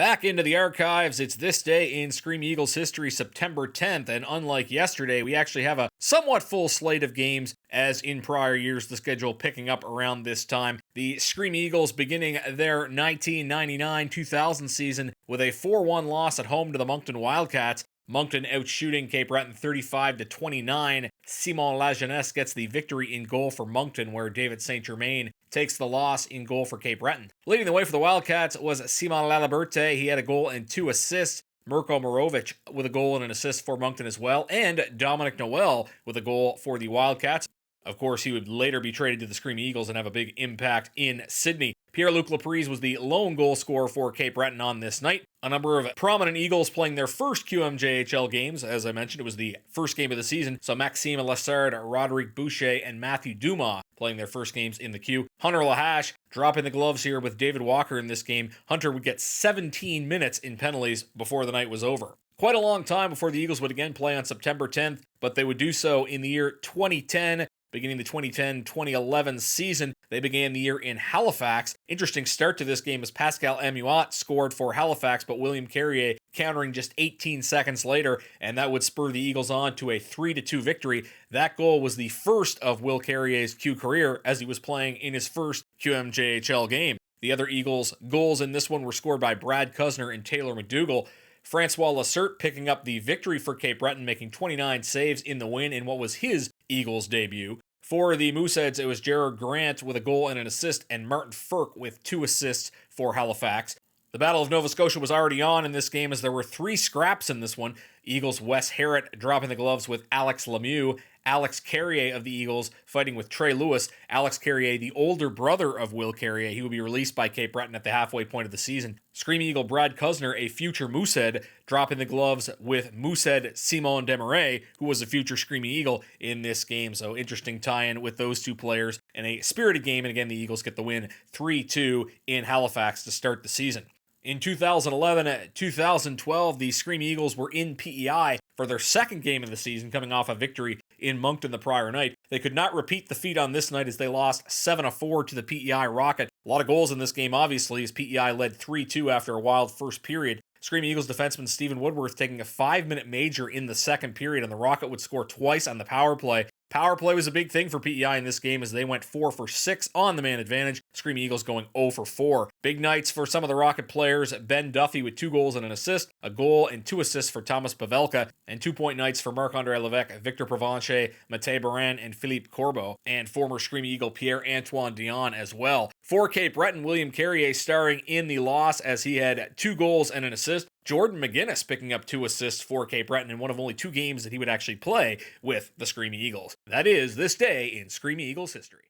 Back into the archives, it's this day in Scream Eagles history, September 10th, and unlike yesterday, we actually have a somewhat full slate of games, as in prior years, the schedule picking up around this time. The Scream Eagles beginning their 1999-2000 season with a 4-1 loss at home to the Moncton Wildcats. Moncton outshooting Cape Breton 35-29. Simon Lajeunesse gets the victory in goal for Moncton, where David St. Germain takes the loss in goal for Cape Breton. Leading the way for the Wildcats was Simon Laliberte. He had a goal and 2 assists. Mirko Morovic with a goal and an assist for Moncton as well, and Dominic Noel with a goal for the Wildcats. Of course, he would later be traded to the Scream Eagles and have a big impact in Sydney. Pierre-Luc Laprise was the lone goal scorer for Cape Breton on this night. A number of prominent Eagles playing their first QMJHL games. As I mentioned, it was the first game of the season, so Maxime Lessard, Roderick Boucher, and Matthew Dumas playing their first games in the Q. Hunter Lahache dropping the gloves here with David Walker in this game. Hunter would get 17 minutes in penalties before the night was over. Quite a long time before the Eagles would again play on September 10th, but they would do so in the year 2010. Beginning the 2010-2011 season, they began the year in Halifax. Interesting start to this game as Pascal Amuat scored for Halifax, but William Carrier countering just 18 seconds later, and that would spur the Eagles on to a 3-2 victory. That goal was the first of Will Carrier's Q career as he was playing in his first QMJHL game. The other Eagles' goals in this one were scored by Brad Cusner and Taylor McDougall. Francois Lacerte picking up the victory for Cape Breton, making 29 saves in the win in what was his Eagles debut. For the Mooseheads, it was Gerard Grant with a goal and an assist, and Martin Firk with 2 assists for Halifax. The Battle of Nova Scotia was already on in this game as there were 3 scraps in this one. Eagles' Wes Harrett dropping the gloves with Alex Lemieux. Alex Carrier of the Eagles fighting with Trey Lewis. Alex Carrier, the older brother of Will Carrier, he will be released by Cape Breton at the halfway point of the season. Scream Eagle Brad Cusner, a future Moosehead, dropping the gloves with Moosehead Simon Desmarais, who was a future Screaming Eagle in this game. So interesting tie-in with those 2 players and a spirited game. And again, the Eagles get the win 3-2 in Halifax to start the season. In 2011-2012, the Scream Eagles were in PEI for their second game of the season, coming off a victory in Moncton the prior night. They could not repeat the feat on this night as they lost 7-4 to the PEI Rocket. A lot of goals in this game, obviously, as PEI led 3-2 after a wild first period. Screaming Eagles defenseman Stephen Woodworth taking a 5-minute major in the second period, and the Rocket would score twice on the power play. Power play was a big thing for PEI in this game as they went 4 for 6 on the man advantage. Screaming Eagles going 0 for 4. Big nights for some of the Rocket players. Ben Duffy with 2 goals and an assist, a goal and 2 assists for Thomas Pavelka, and 2-point nights for Marc-Andre Levesque, Victor Provencher, Matej Baran, and Philippe Corbeau, and former Screaming Eagle Pierre-Antoine Dion as well. For Cape Breton, William Carrier starring in the loss as he had 2 goals and an assist. Jordan McGuinness picking up 2 assists for Cape Breton in one of only 2 games that he would actually play with the Screaming Eagles. That is this day in Screaming Eagles history.